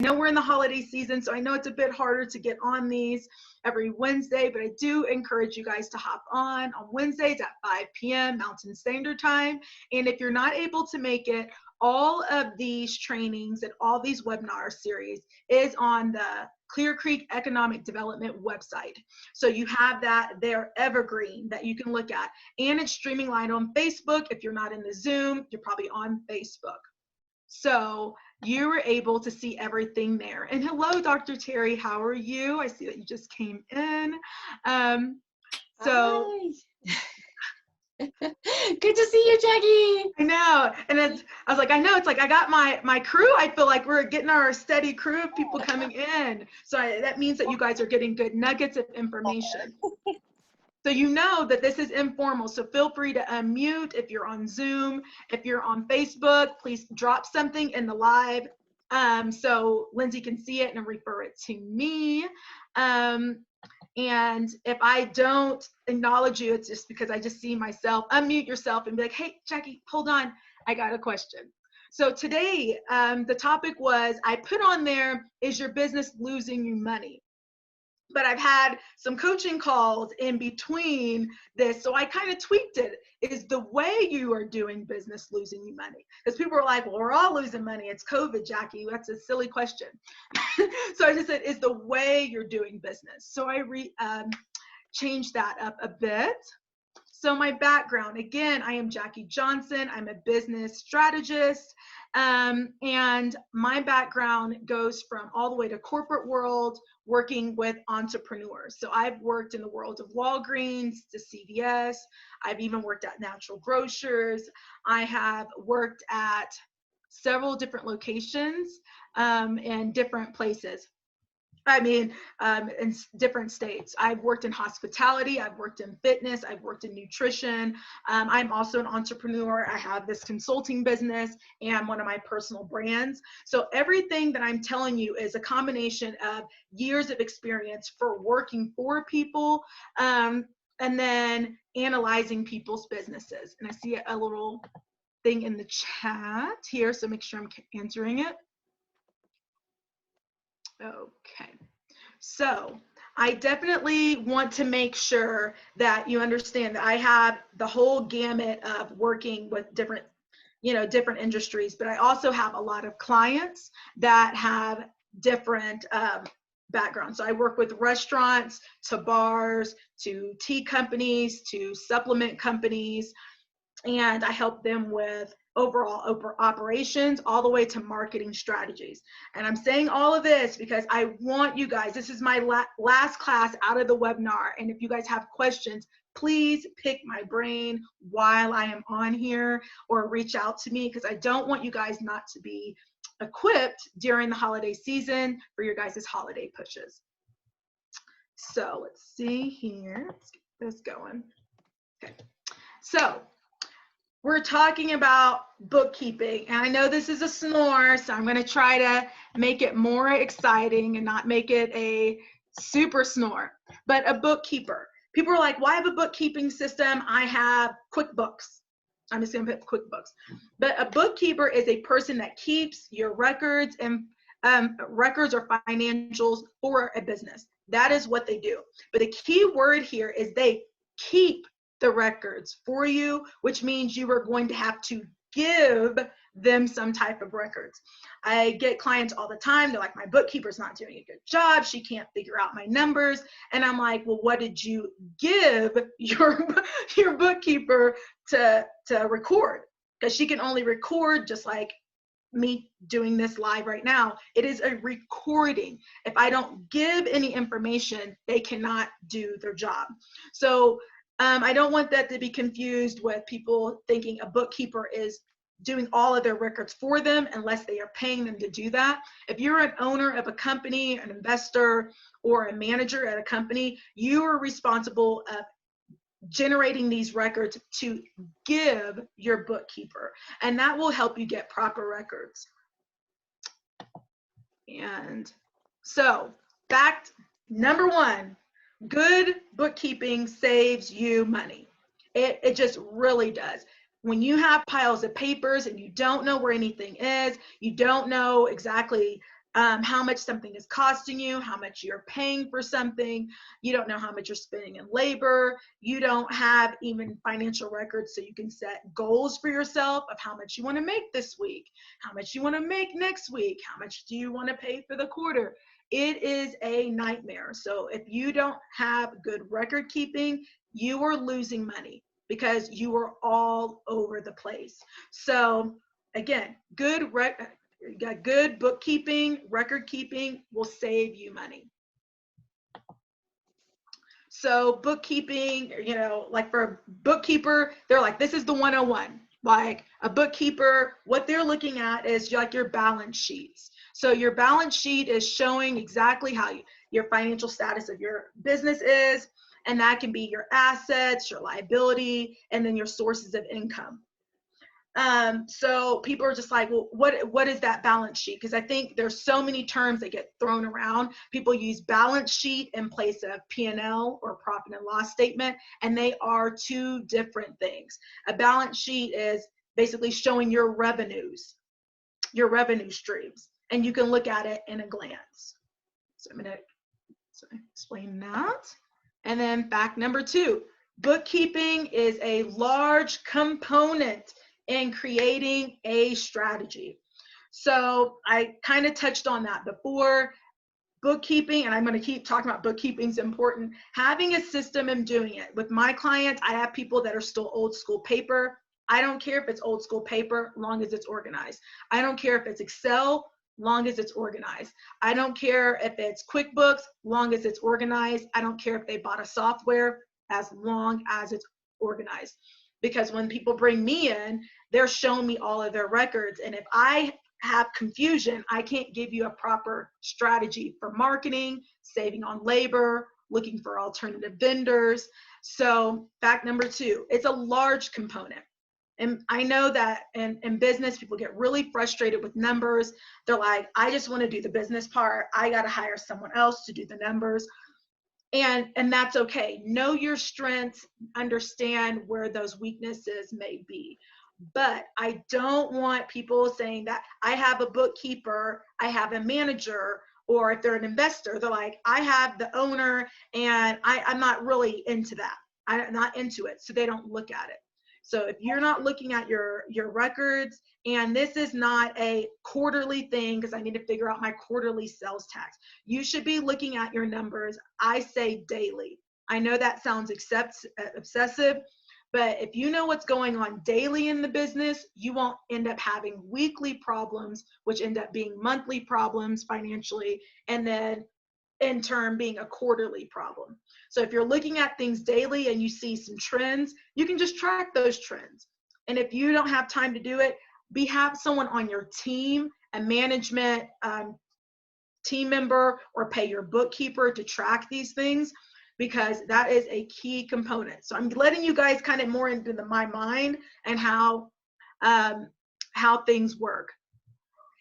know we're in the holiday season, so I know it's a bit harder to get on these every Wednesday, but I do encourage you guys to hop on Wednesdays at 5 p.m. Mountain Standard Time. And if you're not able to make it, all of these trainings and all these webinar series is on the Clear Creek Economic Development website. So you have that there, evergreen, that you can look at. And it's streaming live on Facebook. If you're not in the Zoom, you're probably on Facebook. So you were able to see everything there. And hello, Dr. Terry, how are you? I see that you just came in. Hi. Good to see you, Jackie. I know. And I was like, I know, it's like I got my crew. I feel like we're getting our steady crew of people coming in. So that means that you guys are getting good nuggets of information. So you know that this is informal, so feel free to unmute if you're on Zoom. If you're on Facebook, please drop something in the live so Lindsay can see it and refer it to me. And if I don't acknowledge you, it's just because I just see myself. Unmute yourself and be like, hey, Jackie, hold on, I got a question. So today, the topic was, I put on there, is your business losing you money? But I've had some coaching calls in between this, so I kind of tweaked it. Is the way you are doing business losing you money? Because people are like, well, we're all losing money. It's COVID, Jackie. That's a silly question. So I just said, is the way you're doing business? So I changed that up a bit. So my background, again, I am Jackie Johnson. I'm a business strategist. And my background goes from all the way to corporate world, working with entrepreneurs. So I've worked in the world of Walgreens to CVS. I've even worked at natural grocers. I have worked at several different locations in different places. I mean, in different states. I've worked in hospitality, I've worked in fitness, I've worked in nutrition. I'm also an entrepreneur. I have this consulting business and one of my personal brands. So everything that I'm telling you is a combination of years of experience for working for people and then analyzing people's businesses. And I see a little thing in the chat here, so make sure I'm answering it. Okay, so I definitely want to make sure that you understand that I have the whole gamut of working with different, different industries, but I also have a lot of clients that have different backgrounds. So I work with restaurants to bars, to tea companies, to supplement companies, and I help them with overall operations all the way to marketing strategies. And I'm saying all of this because I want you guys, this is my last class out of the webinar. And if you guys have questions, please pick my brain while I am on here or reach out to me, because I don't want you guys not to be equipped during the holiday season for your guys' holiday pushes. So let's see here, let's get this going. Okay, so we're talking about bookkeeping, and I know this is a snore, so I'm going to try to make it more exciting and not make it a super snore. But a bookkeeper, people are like, well, I have a bookkeeping system. I have QuickBooks. I'm just going to put QuickBooks. But a bookkeeper is a person that keeps your records and records or financials for a business. That is what they do. But the key word here is they keep the records for you, which means you are going to have to give them some type of records. I get clients all the time, they're like, my bookkeeper's not doing a good job, she can't figure out my numbers. And I'm like, well, what did you give your bookkeeper to record? Because she can only record, just like me doing this live right now. It is a recording. If I don't give any information, they cannot do their job. So I don't want that to be confused with people thinking a bookkeeper is doing all of their records for them unless they are paying them to do that. If you're an owner of a company, an investor, or a manager at a company, you are responsible of generating these records to give your bookkeeper, and that will help you get proper records. And so, fact number one, good bookkeeping saves you money. It just really does. When you have piles of papers and you don't know where anything is, you don't know exactly how much something is costing you, how much you're paying for something. You don't know how much you're spending in labor. You don't have even financial records so you can set goals for yourself of how much you want to make this week, how much you want to make next week, how much do you want to pay for the quarter. It is a nightmare. So if you don't have good record keeping, you are losing money because you are all over the place. So again, good bookkeeping, record keeping will save you money. So bookkeeping, like for a bookkeeper, they're like, this is the 101. Like a bookkeeper, what they're looking at is like your balance sheets. So your balance sheet is showing exactly how your financial status of your business is. And that can be your assets, your liability, and then your sources of income. So people are just like, well, what is that balance sheet? Because I think there's so many terms that get thrown around. People use balance sheet in place of P&L or profit and loss statement, and they are two different things. A balance sheet is basically showing your revenues, your revenue streams, and you can look at it in a glance. So I'm going to explain that. And then fact number 2, bookkeeping is a large component in creating a strategy. So I kind of touched on that before. Bookkeeping, and I'm going to keep talking about bookkeeping, is important. Having a system and doing it. With my clients, I have people that are still old school paper. I don't care if it's old school paper, long as it's organized. I don't care if it's Excel, long as it's organized. I don't care if it's QuickBooks, long as it's organized. I don't care if they bought a software, as long as it's organized. Because when people bring me in, they're showing me all of their records. And if I have confusion, I can't give you a proper strategy for marketing, saving on labor, looking for alternative vendors. So fact number 2, it's a large component. And I know that in business, people get really frustrated with numbers. They're like, I just want to do the business part. I got to hire someone else to do the numbers. And that's okay. Know your strengths, understand where those weaknesses may be. But I don't want people saying that I have a bookkeeper, I have a manager, or if they're an investor, they're like, I have the owner and I'm not really into that. I'm not into it. So they don't look at it. So if you're not looking at your records, and this is not a quarterly thing because I need to figure out my quarterly sales tax, you should be looking at your numbers. I say daily. I know that sounds obsessive, but if you know what's going on daily in the business, you won't end up having weekly problems, which end up being monthly problems financially, and then in turn being a quarterly problem. So if you're looking at things daily and you see some trends, you can just track those trends. And if you don't have time to do it, have someone on your team, a management team member, or pay your bookkeeper to track these things, because that is a key component. So I'm letting you guys kind of more into my mind and how things work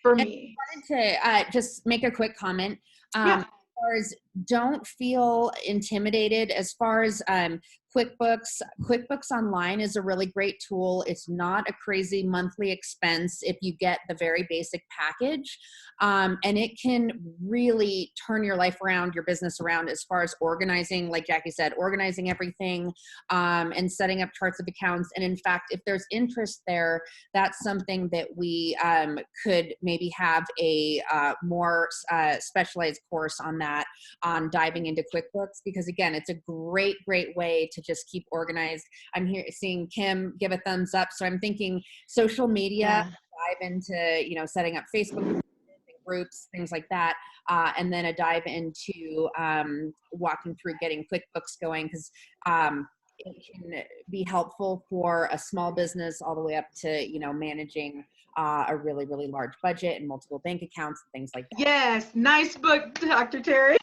for me. I wanted to just make a quick comment. Yeah. As far as don't feel intimidated as far as QuickBooks Online is a really great tool. It's not a crazy monthly expense if you get the very basic package, and it can really turn your life around, your business around, as far as organizing, like Jackie said, organizing everything, and setting up charts of accounts. And in fact, if there's interest there, that's something that we could maybe have a more specialized course on that, on diving into QuickBooks, because again, it's a great way to just keep organized. I'm here seeing Kim give a thumbs up. So I'm thinking social media, dive into, setting up Facebook groups, things like that. And then a dive into walking through getting QuickBooks going, because it can be helpful for a small business all the way up to, managing a really, really large budget and multiple bank accounts and things like that. Yes, nice book, Dr. Terry.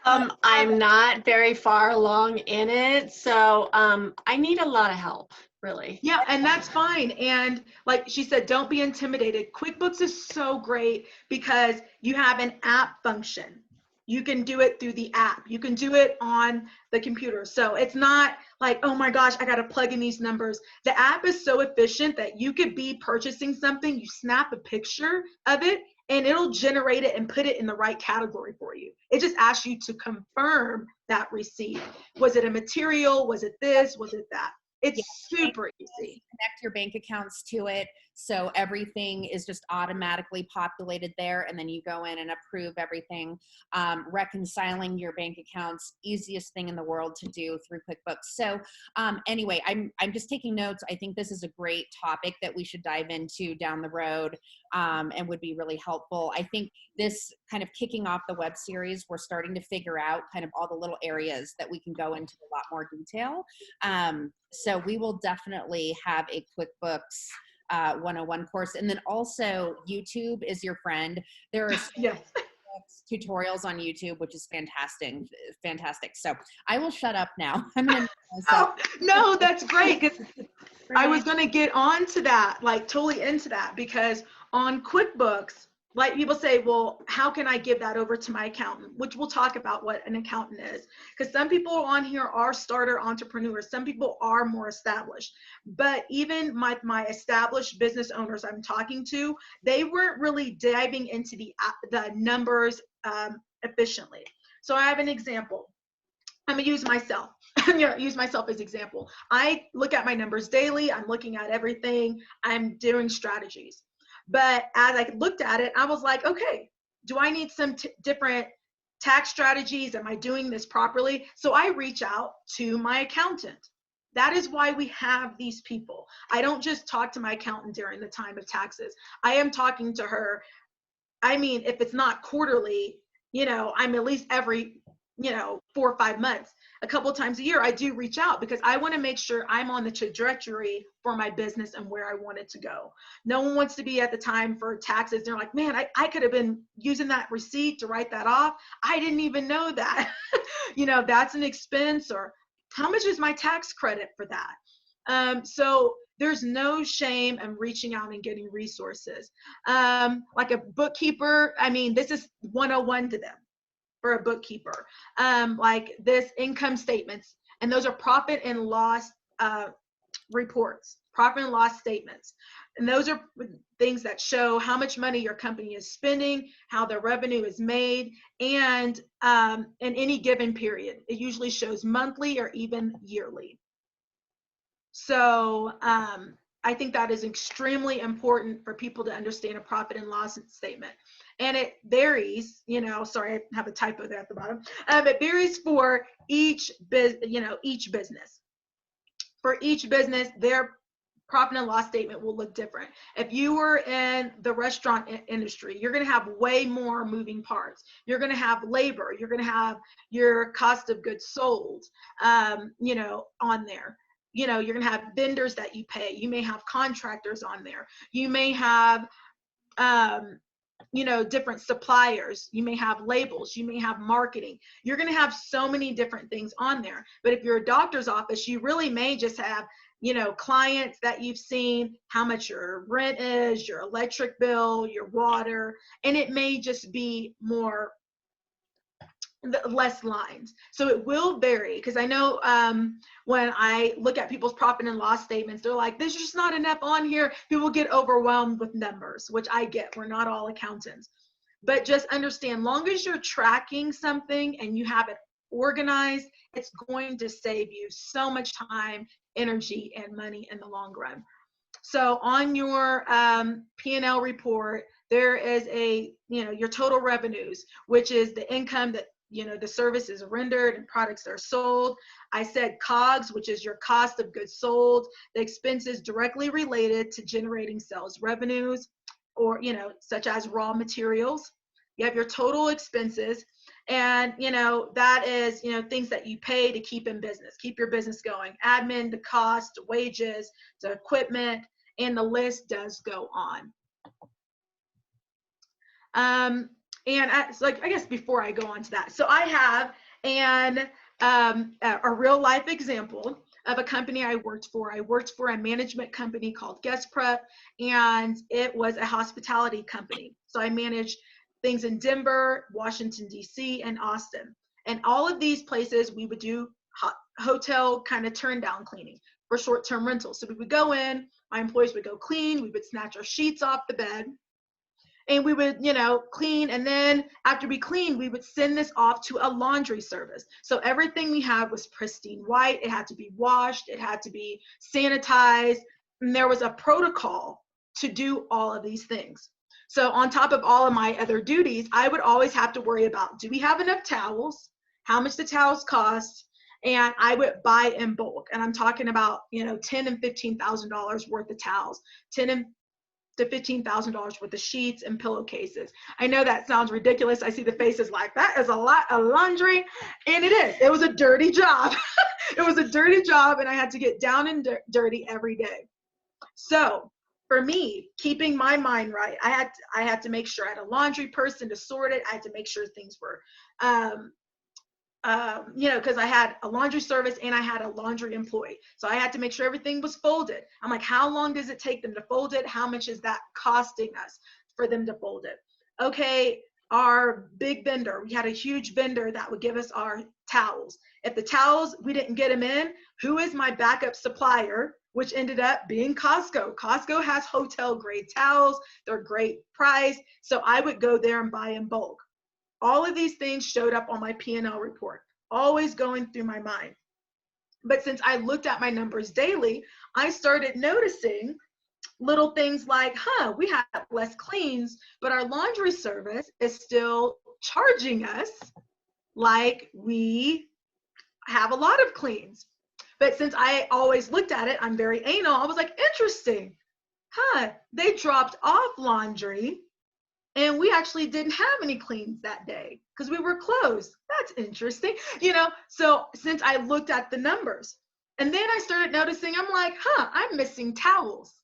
I'm not very far along in it, so I need a lot of help, really. Yeah, and that's fine. And like she said, don't be intimidated. QuickBooks is so great because you have an app function. You can do it through the app. You can do it on the computer. So it's not like, oh my gosh, I got to plug in these numbers. The app is so efficient that you could be purchasing something, you snap a picture of it, and it'll generate it and put it in the right category for you. It just asks you to confirm that receipt. Was it a material? Was it this? Was it that? It's super easy. Connect your bank accounts to it, so everything is just automatically populated there, and then you go in and approve everything. Reconciling your bank accounts, easiest thing in the world to do through QuickBooks. So anyway, I'm just taking notes. I think this is a great topic that we should dive into down the road, and would be really helpful. I think this kind of kicking off the web series, we're starting to figure out kind of all the little areas that we can go into a lot more detail. So we will definitely have a QuickBooks 101 course. And then also YouTube is your friend. There are Yes. tutorials on YouTube, which is fantastic. So I will shut up now. I'm going to Oh, no, that's great. 'Cause I was going to get on to that, like totally into that, because on QuickBooks, like people say, well, how can I give that over to my accountant? Which we'll talk about what an accountant is. Because some people on here are starter entrepreneurs. Some people are more established. But even my established business owners I'm talking to, they weren't really diving into the numbers efficiently. So I have an example. I'm gonna use myself. Use myself as example. I look at my numbers daily. I'm looking at everything. I'm doing strategies. But as I looked at it, I was like, okay, do I need some different tax strategies? Am I doing this properly? So I reach out to my accountant. That is why we have these people. I don't just talk to my accountant during the time of taxes. I am talking to her. I mean, if it's not quarterly, I'm at least every 4 or 5 months, a couple of times a year, I do reach out because I want to make sure I'm on the trajectory for my business and where I want it to go. No one wants to be at the time for taxes. They're like, man, I could have been using that receipt to write that off. I didn't even know that. That's an expense, or how much is my tax credit for that? So there's no shame in reaching out and getting resources. Like a bookkeeper, I mean, this is 101 to them. For a bookkeeper, like this income statements, and those are profit and loss reports, profit and loss statements. And those are things that show how much money your company is spending, how their revenue is made, and in any given period. It usually shows monthly or even yearly. So I think that is extremely important for people to understand a profit and loss statement. And it varies, sorry, I have a typo there at the bottom. It varies for each business. For each business, their profit and loss statement will look different. If you were in the restaurant industry, you're going to have way more moving parts. You're going to have labor. You're going to have your cost of goods sold, on there. You're going to have vendors that you pay. You may have contractors on there. You may have, different suppliers. You may have labels. You may have marketing. You're going to have so many different things on there. But if you're a doctor's office, you really may just have, clients that you've seen, how much your rent is, your electric bill, your water, and it may just be more less lines. So it will vary, because I know when I look at people's profit and loss statements, they're like, there's just not enough on here. People get overwhelmed with numbers, which I get. We're not all accountants. But just understand, long as you're tracking something and you have it organized, it's going to save you so much time, energy, and money in the long run. So on your P&L report, there is your total revenues, which is the income that the service is rendered and products are sold. I said COGS, which is your cost of goods sold, the expenses directly related to generating sales revenues, or, such as raw materials. You have your total expenses, and, that is, things that you pay to keep in business, keep your business going, admin, the cost, wages, the equipment, and the list does go on. And I guess before I go on to that, so I have a real life example of a company I worked for. I worked for a management company called Guest Prep, and it was a hospitality company. So I managed things in Denver, Washington, D.C., and Austin. And all of these places, we would do hotel kind of turn down cleaning for short-term rentals. So we would go in, my employees would go clean, we would snatch our sheets off the bed, and we would, clean. And then after we cleaned, we would send this off to a laundry service. So everything we had was pristine white. It had to be washed. It had to be sanitized. And there was a protocol to do all of these things. So on top of all of my other duties, I would always have to worry about, do we have enough towels? How much the towels cost? And I would buy in bulk. And I'm talking about, $10,000 and $15,000 worth of towels, $10,000 to $15,000 worth of sheets and pillowcases. I know that sounds ridiculous. I see the faces like, that is a lot of laundry. And it is. It was a dirty job. It was a dirty job, and I had to get down and dirty every day. So for me, keeping my mind right, I had to make sure I had a laundry person to sort it. I had to make sure things were, because I had a laundry service and I had a laundry employee. So I had to make sure everything was folded. I'm like, how long does it take them to fold it? How much is that costing us for them to fold it? Okay, our big vendor, we had a huge vendor that would give us our towels. If the towels, we didn't get them in, who is my backup supplier? Which ended up being Costco. Costco has hotel grade towels. They're great price. So I would go there and buy in bulk. All of these things showed up on my P&L report, always going through my mind. But since I looked at my numbers daily, I started noticing little things like, we have less cleans, but our laundry service is still charging us like we have a lot of cleans. But since I always looked at it, I'm very anal, I was like, interesting. They dropped off laundry and we actually didn't have any cleans that day because we were closed. That's interesting. So since I looked at the numbers, and then I started noticing, I'm like, I'm missing towels.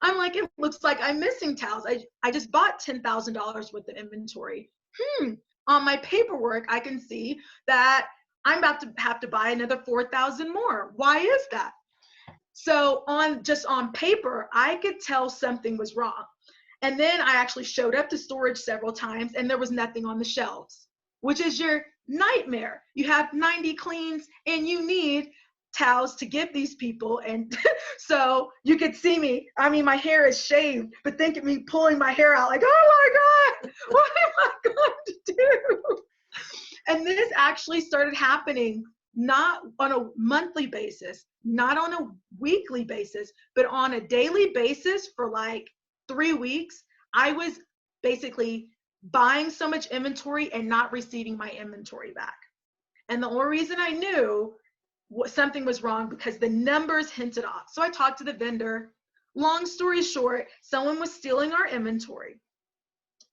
I'm like, it looks like I'm missing towels. I just bought $10,000 worth of inventory. On my paperwork, I can see that I'm about to have to buy another 4,000 more. Why is that? So on paper, I could tell something was wrong. And then I actually showed up to storage several times and there was nothing on the shelves, which is your nightmare. You have 90 cleans and you need towels to give these people. And so you could see me. I mean, my hair is shaved, but think of me pulling my hair out like, oh my God, what am I going to do? And this actually started happening not on a monthly basis, not on a weekly basis, but on a daily basis for like 3 weeks. I was basically buying so much inventory and not receiving my inventory back. And the only reason I knew something was wrong because the numbers hinted off. So I talked to the vendor. Long story short, someone was stealing our inventory.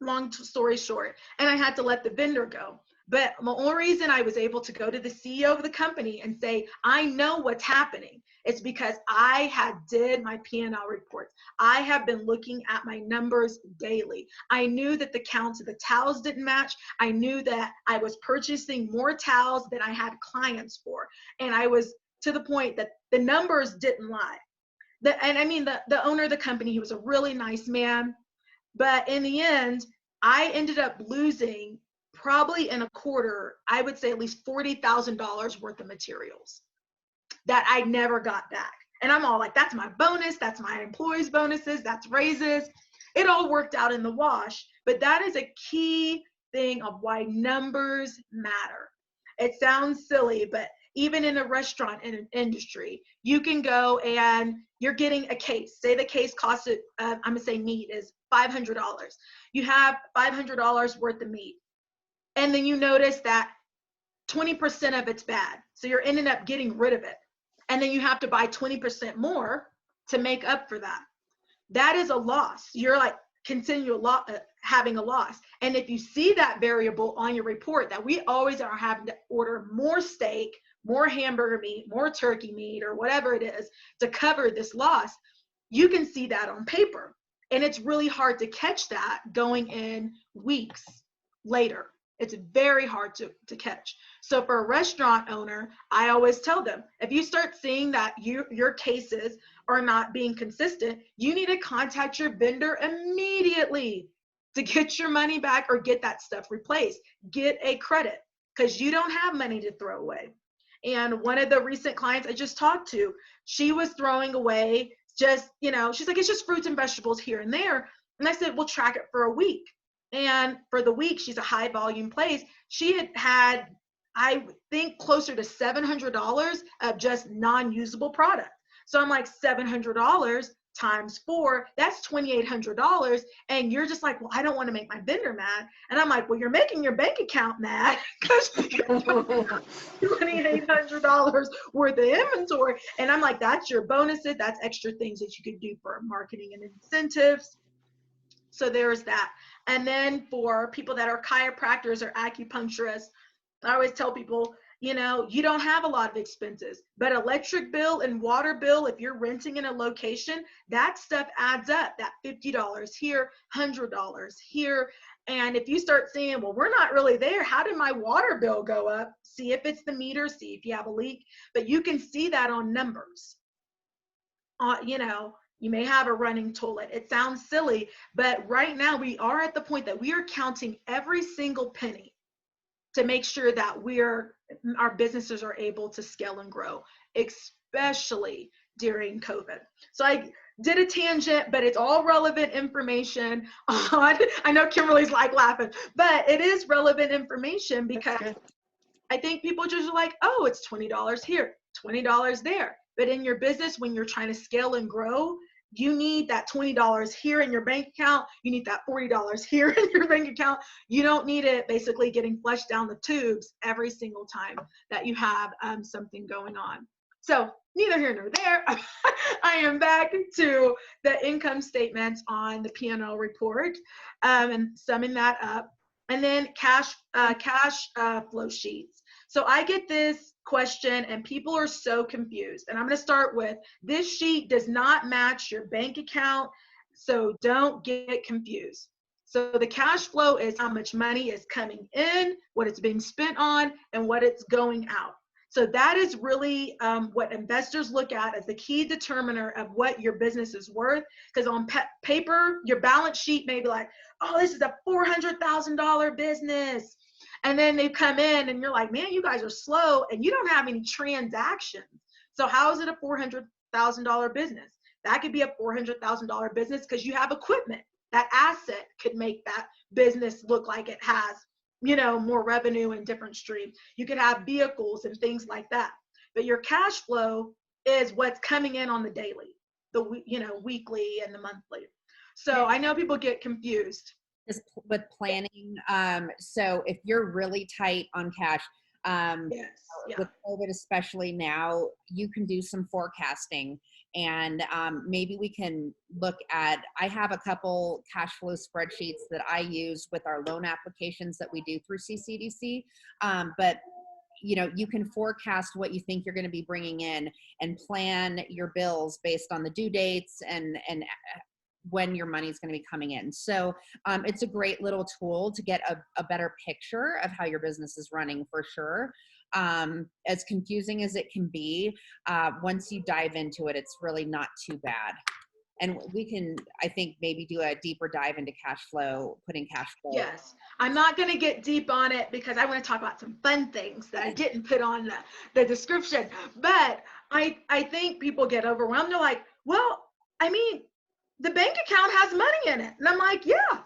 Long story short, and I had to let the vendor go. But the only reason I was able to go to the CEO of the company and say, I know what's happening, it's because I did my P&L reports. I have been looking at my numbers daily. I knew that the counts of the towels didn't match. I knew that I was purchasing more towels than I had clients for. And I was to the point that the numbers didn't lie. The owner of the company, he was a really nice man. But in the end, I ended up losing probably in a quarter, I would say at least $40,000 worth of materials that I never got back. And I'm all like, that's my bonus, that's my employees' bonuses, that's raises. It all worked out in the wash, but that is a key thing of why numbers matter. It sounds silly, but even in a restaurant industry, you can go and you're getting a case. Say the case costs, I'm gonna say meat is $500. You have $500 worth of meat. And then you notice that 20% of it's bad. So you're ending up getting rid of it. And then you have to buy 20% more to make up for that. That is a loss. You're like having a loss. And if you see that variable on your report, that we always are having to order more steak, more hamburger meat, more turkey meat, or whatever it is to cover this loss, you can see that on paper. And it's really hard to catch that going in weeks later. It's very hard to catch. So for a restaurant owner, I always tell them, if you start seeing that your cases are not being consistent, you need to contact your vendor immediately to get your money back or get that stuff replaced. Get a credit because you don't have money to throw away. And one of the recent clients I just talked to, she was throwing away just, she's like, it's just fruits and vegetables here and there. And I said, we'll track it for a week. And for the week, she's a high volume place. She had, I think, closer to $700 of just non-usable product. So I'm like, $700 times 4, that's $2,800. And you're just like, well, I don't want to make my vendor mad. And I'm like, well, you're making your bank account mad because $2,800 worth of inventory. And I'm like, that's your bonuses. That's extra things that you could do for marketing and incentives. So there's that. And then for people that are chiropractors or acupuncturists, I always tell people, you know, you don't have a lot of expenses, but electric bill and water bill, if you're renting in a location, that stuff adds up. That $50 here, $100 here. And if you start saying, well, we're not really there, how did my water bill go up? See if it's the meter, see if you have a leak, but you can see that on numbers. You know, you may have a running toilet. It sounds silly, but right now we are at the point that we are counting every single penny to make sure that our businesses are able to scale and grow, especially during COVID. So I did a tangent, but it's all relevant information on, I know Kimberly's like laughing, but it is relevant information because I think people just are like, oh, it's $20 here, $20 there. But in your business, when you're trying to scale and grow, you need that $20 here in your bank account. You need that $40 here in your bank account. You don't need it basically getting flushed down the tubes every single time that you have something going on. So neither here nor there. I am back to the income statements on the P&L report and summing that up. And then cash flow sheets. So I get this question and people are so confused. And I'm going to start with, this sheet does not match your bank account, so don't get confused. So the cash flow is how much money is coming in, what it's being spent on, and what it's going out. So that is really what investors look at as the key determiner of what your business is worth. Because on paper, your balance sheet may be like, oh, this is a $400,000 business. And then they come in and you're like, man, you guys are slow and you don't have any transactions. So how is it a $400,000 business? That could be a $400,000 business because you have equipment. That asset could make that business look like it has, you know, more revenue and different streams. You could have vehicles and things like that. But your cash flow is what's coming in on the daily, weekly and the monthly. So I know people get confused. Just with planning. So if you're really tight on cash, with COVID especially now, you can do some forecasting, and maybe we can look at, I have a couple cash flow spreadsheets that I use with our loan applications that we do through CCDC, but you know, you can forecast what you think you're going to be bringing in and plan your bills based on the due dates and when your money is going to be coming in. So it's a great little tool to get a better picture of how your business is running, for sure. As confusing as it can be, once you dive into it, it's really not too bad. And we can, I think, maybe do a deeper dive into cash flow, putting cash flow. Yes. I'm not going to get deep on it because I want to talk about some fun things that I didn't put on the description. But I think people get overwhelmed. They're like, well, I mean, the bank account has money in it. And I'm like, yeah,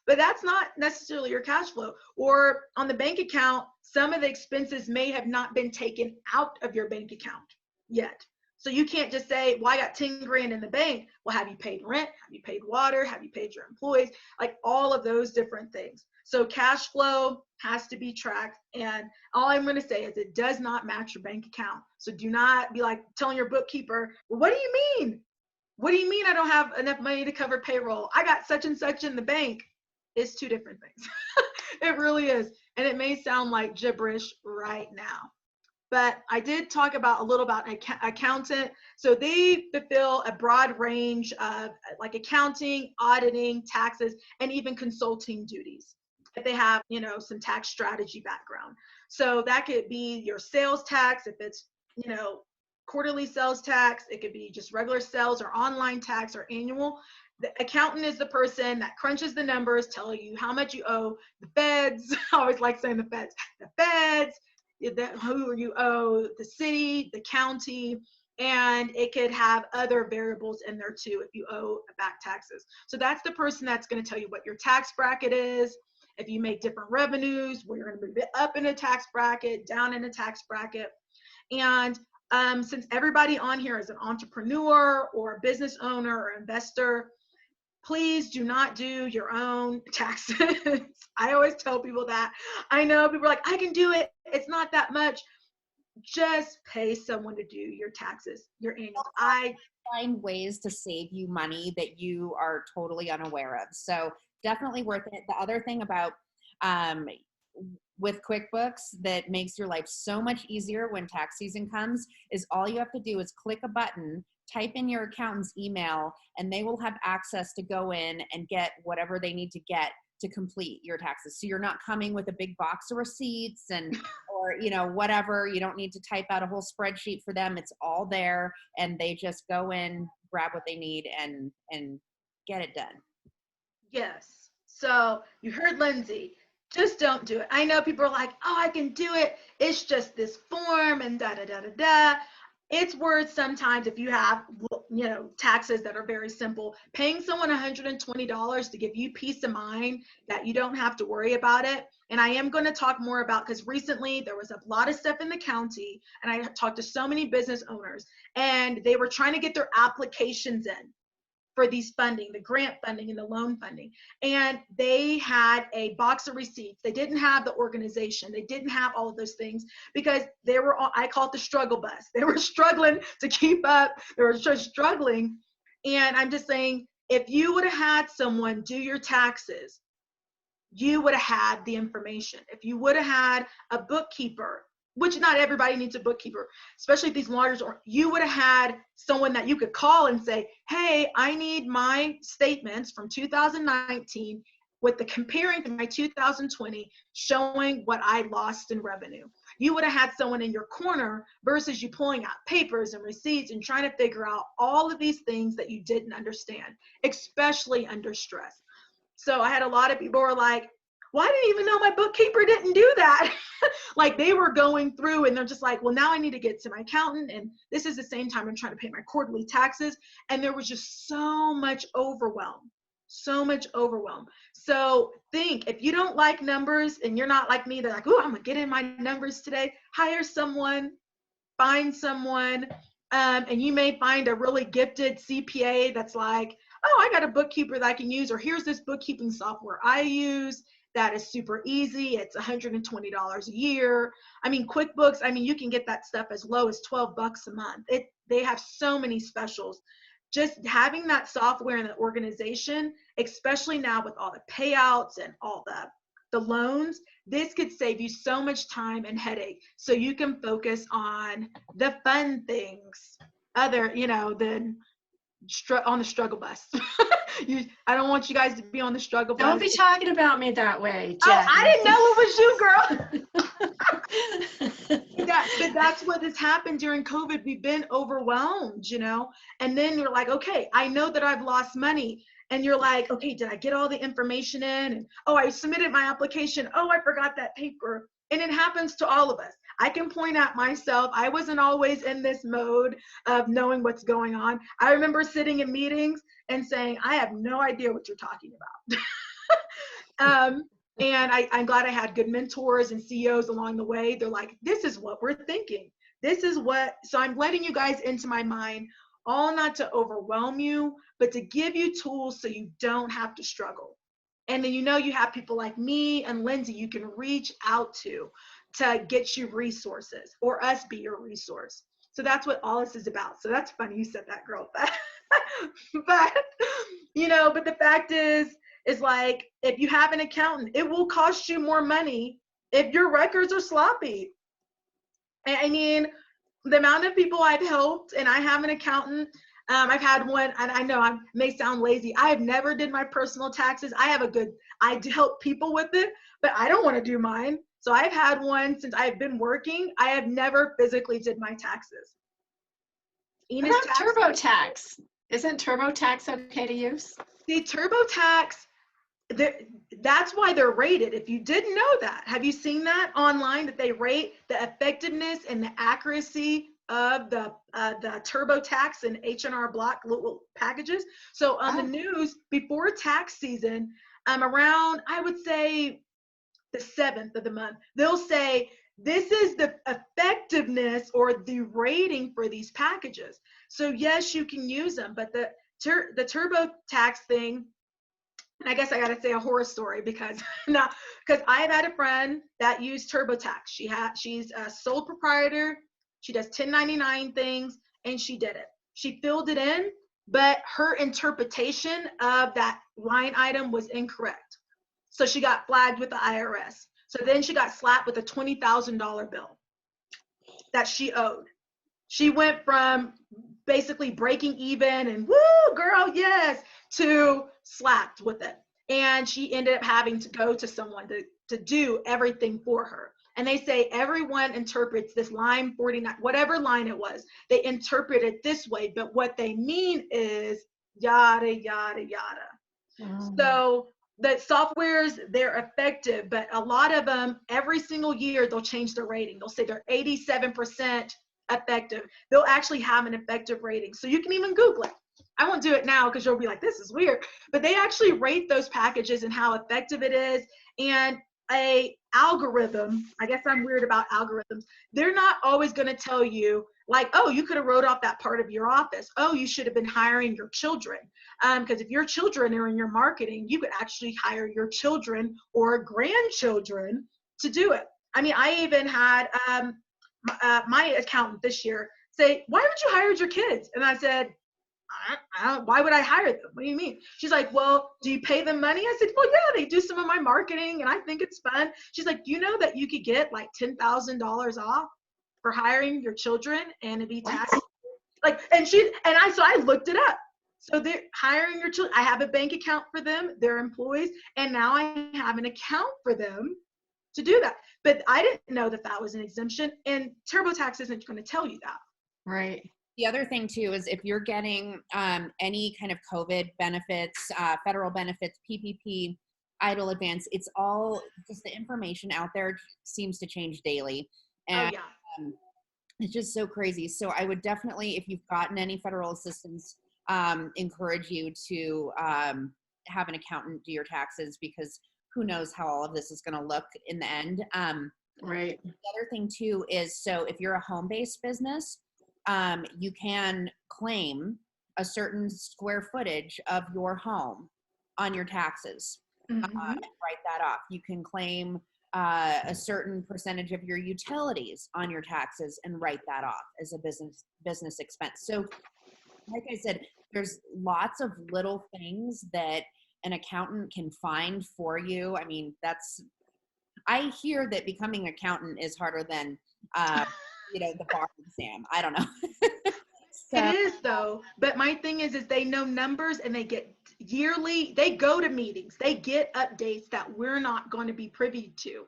but that's not necessarily your cash flow. Or on the bank account, some of the expenses may have not been taken out of your bank account yet. So you can't just say, well, I got 10 grand in the bank. Well, have you paid rent? Have you paid water? Have you paid your employees? Like all of those different things. So cash flow has to be tracked. And all I'm going to say is it does not match your bank account. So do not be like telling your bookkeeper, well, what do you mean? What do you mean I don't have enough money to cover payroll? I got such and such in the bank. It's two different things. It really is. And it may sound like gibberish right now. But I did talk a little about an accountant. So they fulfill a broad range of like accounting, auditing, taxes, and even consulting duties. If they have, some tax strategy background. So that could be your sales tax, if it's, quarterly sales tax, it could be just regular sales or online tax or annual. The accountant is the person that crunches the numbers, tell you how much you owe the feds. I always like saying the feds, who you owe, the city, the county, and it could have other variables in there too if you owe back taxes. So that's the person that's going to tell you what your tax bracket is. If you make different revenues, where you're going to move it up in a tax bracket, down in a tax bracket. And since everybody on here is an entrepreneur or a business owner or investor, please do not do your own taxes. I always tell people that. I know people are like, I can do it. It's not that much. Just pay someone to do your taxes, your annual. I find ways to save you money that you are totally unaware of. So definitely worth it. The other thing about with QuickBooks that makes your life so much easier when tax season comes is all you have to do is click a button, type in your accountant's email, and they will have access to go in and get whatever they need to get to complete your taxes. So you're not coming with a big box of receipts and or whatever. You don't need to type out a whole spreadsheet for them. It's all there, and they just go in, grab what they need, and get it done. Yes. So you heard Lindsay. Just don't do it. I know people are like, oh, I can do it. It's just this form and da da da da da. It's worth sometimes, if you have taxes that are very simple, paying someone $120 to give you peace of mind that you don't have to worry about it. And I am going to talk more about, because recently there was a lot of stuff in the county, and I talked to so many business owners, and they were trying to get their applications in for these funding, the grant funding and the loan funding. And they had a box of receipts. They didn't have the organization. They didn't have all of those things because they were, I call it the struggle bus. They were struggling to keep up. They were just struggling. And I'm just saying, if you would have had someone do your taxes, you would have had the information. If you would have had a bookkeeper, which not everybody needs a bookkeeper, especially if these lawyers, or you would have had someone that you could call and say, hey, I need my statements from 2019 with the comparing to my 2020, showing what I lost in revenue. You would have had someone in your corner versus you pulling out papers and receipts and trying to figure out all of these things that you didn't understand, especially under stress. So I had a lot of people who were like, well, I didn't even know my bookkeeper didn't do that. Like they were going through and they're just like, well, now I need to get to my accountant. And this is the same time I'm trying to pay my quarterly taxes. And there was just so much overwhelm, so much overwhelm. So think, if you don't like numbers and you're not like me, they're like, oh, I'm gonna get in my numbers today. Hire someone, find someone. And you may find a really gifted CPA that's like, oh, I got a bookkeeper that I can use, or here's this bookkeeping software I use that is super easy. It's $120 a year. I mean, QuickBooks, I mean, you can get that stuff as low as $12 a month. They have so many specials. Just having that software and the organization, especially now with all the payouts and all the loans, this could save you so much time and headache. So you can focus on the fun things than on the struggle bus. I don't want you guys to be on the struggle bus. Don't be talking about me that way, Jackie. Oh, I didn't know it was you, girl. But that's what has happened during COVID. We've been overwhelmed, and then you're like, okay, I know that I've lost money. And you're like, okay, did I get all the information in? And, oh, I submitted my application. Oh, I forgot that paper. And it happens to all of us. I can point at myself. I wasn't always in this mode of knowing what's going on. I remember sitting in meetings and saying, I have no idea what you're talking about. And I'm glad I had good mentors and CEOs along the way. They're like, this is what we're thinking. So I'm letting you guys into my mind, all not to overwhelm you, but to give you tools so you don't have to struggle. And then you have people like me and Lindsay you can reach out to get you resources, or us be your resource. So that's what all this is about. So that's funny you said that, girl. But the fact is like, if you have an accountant, it will cost you more money if your records are sloppy. I mean, the amount of people I've helped, and I have an accountant. I've had one, and I know I may sound lazy. I have never did my personal taxes. I help people with it, but I don't want to do mine. So I've had one since I've been working. I have never physically did my taxes. What about TurboTax? Isn't TurboTax okay to use? See, TurboTax, that's why they're rated. If you didn't know that, have you seen that online, that they rate the effectiveness and the accuracy of the TurboTax and H&R Block little packages. So on the news before tax season, around, I would say, the 7th of the month, they'll say, this is the effectiveness or the rating for these packages. So yes, you can use them, but the TurboTax thing, and I guess I got to say a horror story because I've had a friend that used TurboTax. She's a sole proprietor. She does 1099 things, and she did it. She filled it in, but her interpretation of that line item was incorrect. So she got flagged with the IRS. So then she got slapped with a $20,000 bill that she owed. She went from basically breaking even and woo, girl, yes, to slapped with it. And she ended up having to go to someone to do everything for her. And they say everyone interprets this line 49, whatever line it was, they interpret it this way, but what they mean is yada, yada, yada. So the softwares, they're effective, but a lot of them, every single year, they'll change their rating. They'll say they're 87% effective. They'll actually have an effective rating. So you can even Google it. I won't do it now because you'll be like, this is weird. But they actually rate those packages and how effective it is. And a algorithm, I guess I'm weird about algorithms, they're not always going to tell you like, oh, you could have wrote off that part of your office. Oh, you should have been hiring your children. Because if your children are in your marketing, you could actually hire your children or grandchildren to do it. I mean, I even had my accountant this year say, why haven't you hired your kids? And I said, why would I hire them? What do you mean? She's like, well, do you pay them money? I said, well, yeah, they do some of my marketing and I think it's fun. She's like, do you know that you could get like $10,000 off for hiring your children and it'd be taxed? Like, so I looked it up. So they're hiring your children. I have a bank account for them. They're employees. And now I have an account for them to do that. But I didn't know that that was an exemption. And TurboTax isn't going to tell you that. Right. The other thing too is if you're getting any kind of COVID benefits, federal benefits, PPP, EIDL advance, it's all just the information out there seems to change daily. And it's just so crazy. So I would definitely, if you've gotten any federal assistance, encourage you to have an accountant do your taxes because who knows how all of this is going to look in the end. Right. The other thing too is, so if you're a home-based business, you can claim a certain square footage of your home on your taxes and write that off. You can claim a certain percentage of your utilities on your taxes and write that off as a business expense. So like I said, there's lots of little things that an accountant can find for you. I mean, I hear that becoming an accountant is harder than the bar exam. I don't know. It is though, but my thing is they know numbers and they get yearly, they go to meetings, they get updates that we're not going to be privy to.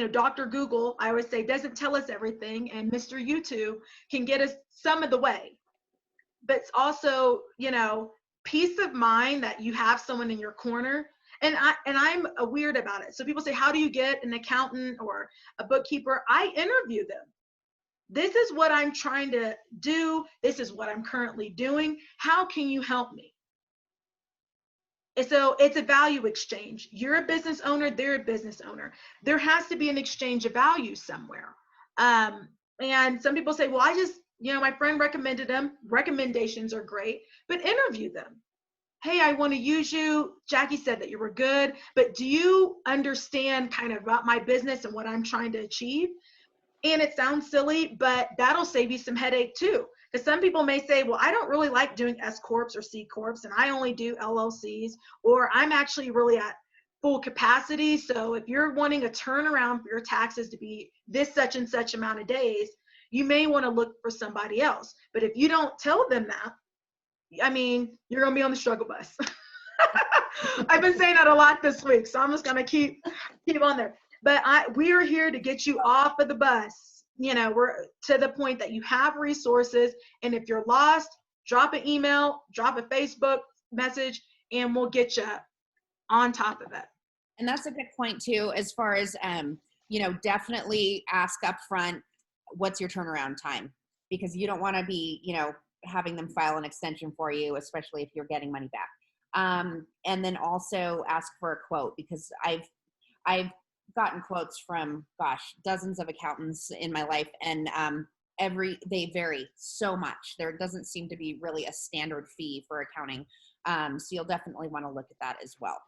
Dr. Google, I always say, doesn't tell us everything, and Mr. YouTube can get us some of the way. But it's also, peace of mind that you have someone in your corner. And I'm weird about it. So people say, how do you get an accountant or a bookkeeper? I interview them. This is what I'm trying to do. This is what I'm currently doing. How can you help me? And so it's a value exchange. You're a business owner, they're a business owner. There has to be an exchange of value somewhere. And some people say, well, my friend recommended them. Recommendations are great, but interview them. Hey, I want to use you. Jackie said that you were good, but do you understand kind of about my business and what I'm trying to achieve? And it sounds silly, but that'll save you some headache too. Because some people may say, well, I don't really like doing S Corps or C Corps, and I only do LLCs, or I'm actually really at full capacity. So if you're wanting a turnaround for your taxes to be this such and such amount of days, you may want to look for somebody else. But if you don't tell them that, you're going to be on the struggle bus. I've been saying that a lot this week, so I'm just going to keep on there. But we are here to get you off of the bus. We're to the point that you have resources. And if you're lost, drop an email, drop a Facebook message, and we'll get you on top of it. And that's a good point too, as far as, definitely ask up front, what's your turnaround time? because you don't want to be, having them file an extension for you, especially if you're getting money back. And then also ask for a quote, because I've gotten quotes from, dozens of accountants in my life, and they vary so much. There doesn't seem to be really a standard fee for accounting. So you'll definitely want to look at that as well.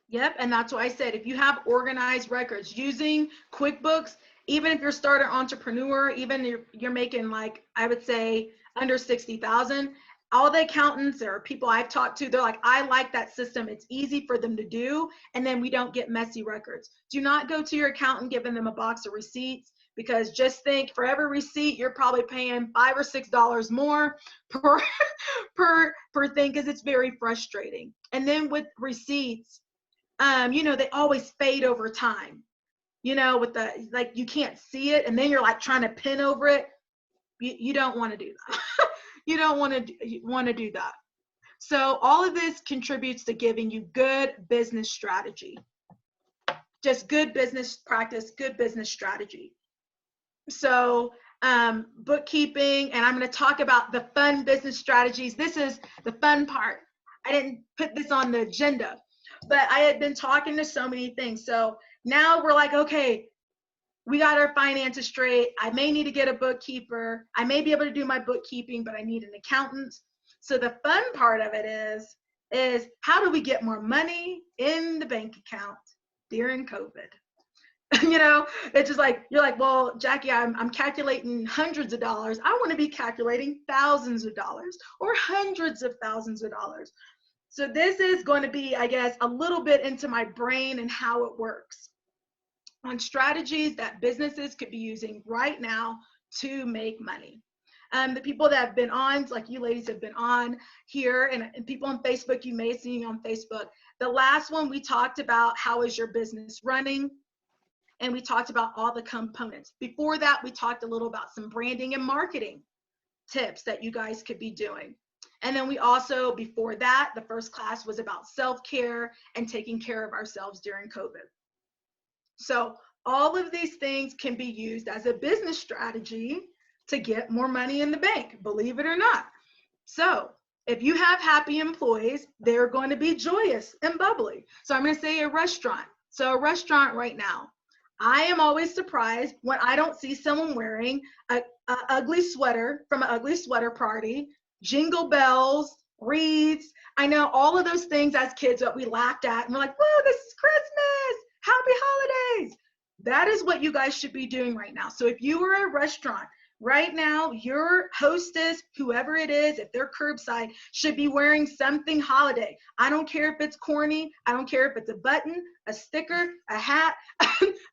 Yep, and that's why I said, if you have organized records using QuickBooks, even if you're a starter entrepreneur, even you're making, like, I would say under 60,000, all the accountants or people I've talked to, they're like, I like that system. It's easy for them to do, and then we don't get messy records. Do not go to your accountant giving them a box of receipts, because just think, for every receipt, you're probably paying $5 or $6 more per thing, because it's very frustrating. And then with receipts, they always fade over time, with the, like, you can't see it, and then you're like trying to pin over it. You don't want to do that. You don't want to do that. So all of this contributes to giving you good business strategy, just good business practice, good business strategy. So bookkeeping, and I'm going to talk about the fun business strategies. This is the fun part. I didn't put this on the agenda, but I had been talking to so many things. So now we're like, okay, we got our finances straight. I may need to get a bookkeeper. I may be able to do my bookkeeping, but I need an accountant. So the fun part of it is how do we get more money in the bank account during COVID? It's just like, you're like, well, Jackie, I'm calculating hundreds of dollars. I want to be calculating thousands of dollars or hundreds of thousands of dollars. So this is going to be, I guess, a little bit into my brain and how it works on strategies that businesses could be using right now to make money. The people that have been on, like you ladies have been on here, and people on Facebook, you may have seen me on Facebook. The last one, we talked about how is your business running, and we talked about all the components. Before that, we talked a little about some branding and marketing tips that you guys could be doing. And then we also, before that, the first class was about self-care and taking care of ourselves during COVID. So all of these things can be used as a business strategy to get more money in the bank, believe it or not. So if you have happy employees, they're going to be joyous and bubbly. So I'm going to say a restaurant. So a restaurant right now, I am always surprised when I don't see someone wearing a ugly sweater from an ugly sweater party, jingle bells, wreaths. I know all of those things as kids that we laughed at, and we're like, whoa, this is Christmas. Happy holidays. That is what you guys should be doing right now. So if you were a restaurant right now, your hostess, whoever it is, if they're curbside, should be wearing something holiday. I don't care if it's corny. I don't care if it's a button, a sticker, a hat,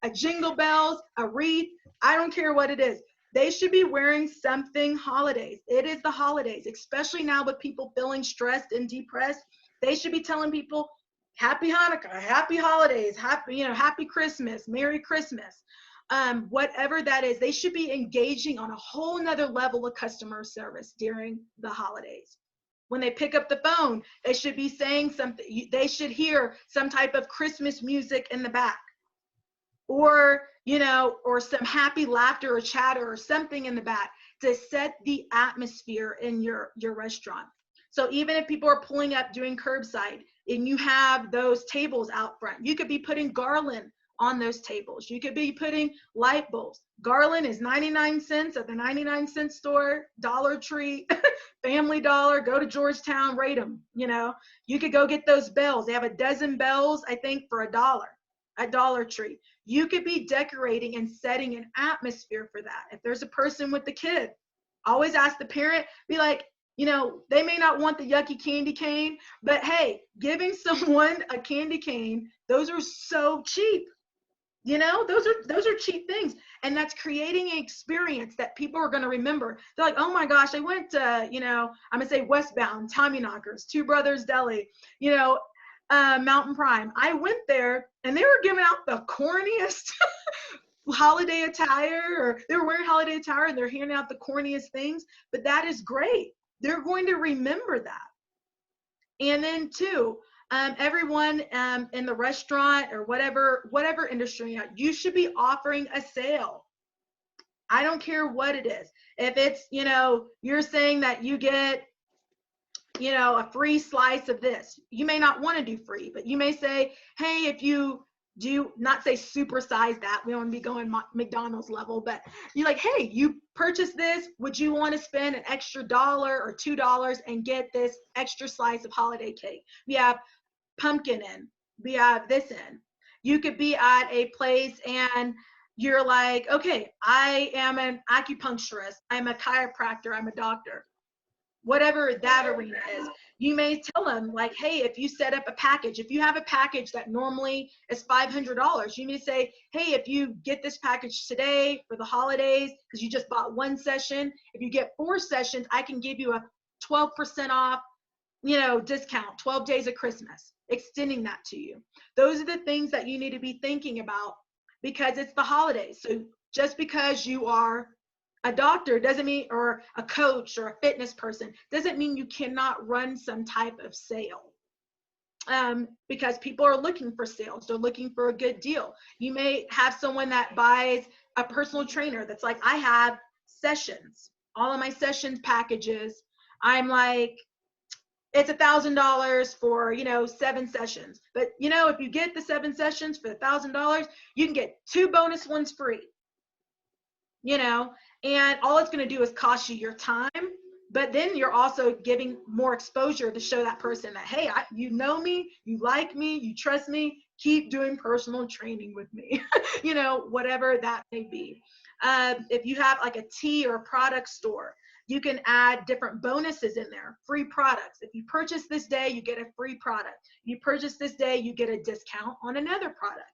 a jingle bells, a wreath. I don't care what it is. They should be wearing something holidays. It is the holidays, especially now with people feeling stressed and depressed. They should be telling people, Happy Hanukkah, happy holidays, happy Christmas, Merry Christmas. Whatever that is, they should be engaging on a whole nother level of customer service during the holidays. When they pick up the phone, they should be saying something. They should hear some type of Christmas music in the back, or some happy laughter or chatter or something in the back to set the atmosphere in your restaurant. So even if people are pulling up doing curbside and you have those tables out front, you could be putting garland on those tables. You could be putting light bulbs. Garland is 99 cents at the 99-cent store, Dollar Tree, Family Dollar, go to Georgetown, rate them. You could go get those bells. They have a dozen bells, I think, for $1 at Dollar Tree. You could be decorating and setting an atmosphere for that. If there's a person with the kid, always ask the parent, be like, they may not want the yucky candy cane, but hey, giving someone a candy cane, those are so cheap. Those are cheap things. And that's creating an experience that people are going to remember. They're like, oh my gosh, I went to, I'm going to say Westbound, Tommyknockers, Two Brothers Deli, Mountain Prime. I went there and they were giving out the corniest holiday attire, or they were wearing holiday attire and they're handing out the corniest things, but that is great. They're going to remember that. And then too, everyone in the restaurant or whatever industry, you should be offering a sale. I don't care what it is. If it's, you know, you're saying that you get, you know, a free slice of this, you may not want to do free, but you may say, hey, if you do not say supersize that, we don't want to be going McDonald's level, but you're like, hey, you purchase this, would you want to spend an extra $1 or $2 and get this extra slice of holiday cake? We have pumpkin in, we have this in. You could be at a place and you're like, okay, I am an acupuncturist, I'm a chiropractor, I'm a doctor, whatever that arena is. You may tell them like, hey, if you set up a package, if you have a package that normally is $500, you may say, hey, if you get this package today for the holidays, because you just bought one session, if you get 4 sessions, I can give you a 12% off, you know, discount, 12 days of Christmas, extending that to you. Those are the things that you need to be thinking about because it's the holidays. So just because you are a doctor doesn't mean, or a coach or a fitness person, doesn't mean you cannot run some type of sale. Because people are looking for sales. They're looking for a good deal. You may have someone that buys a personal trainer that's like, I have sessions, all of my sessions packages. I'm like, it's $1,000 for, you know, 7 sessions. But, you know, if you get the 7 sessions for $1,000, you can get 2 bonus ones free, you know, and all it's going to do is cost you your time. But then you're also giving more exposure to show that person that, hey, you know me, you like me, you trust me, keep doing personal training with me, you know, whatever that may be. If you have like a tea or a product store, you can add different bonuses in there, free products. If you purchase this day, you get a free product. You purchase this day, you get a discount on another product.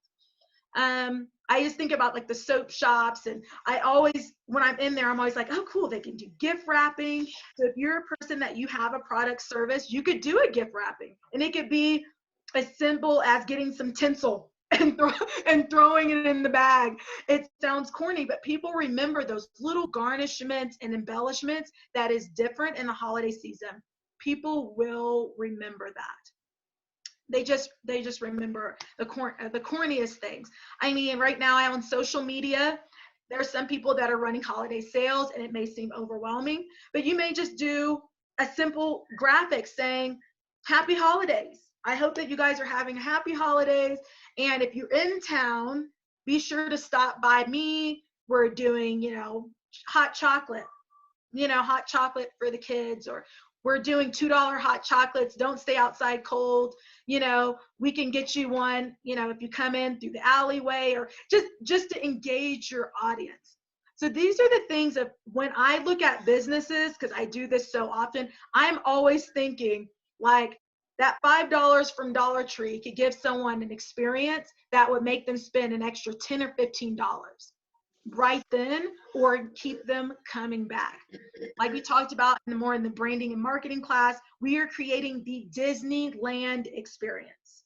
I just think about like the soap shops, and I always, when I'm in there, I'm always like, oh, cool, they can do gift wrapping. So if you're a person that you have a product service, you could do a gift wrapping, and it could be as simple as getting some tinsel and throwing it in the bag. It sounds corny, but people remember those little garnishments and embellishments that is different in the holiday season. People will remember that. They just remember the corniest things. I mean, right now I'm on social media. There are some people that are running holiday sales and it may seem overwhelming, but you may just do a simple graphic saying, happy holidays. I hope that you guys are having happy holidays. And if you're in town, be sure to stop by me. We're doing, you know, hot chocolate for the kids, or we're doing $2 hot chocolates. Don't stay outside cold. You know, we can get you one, you know, if you come in through the alleyway, or just to engage your audience. So these are the things of when I look at businesses, because I do this so often, I'm always thinking like that $5 from Dollar Tree could give someone an experience that would make them spend an extra $10 or $15 right then, or keep them coming back. Like we talked about in the branding and marketing class, we are creating the Disneyland experience.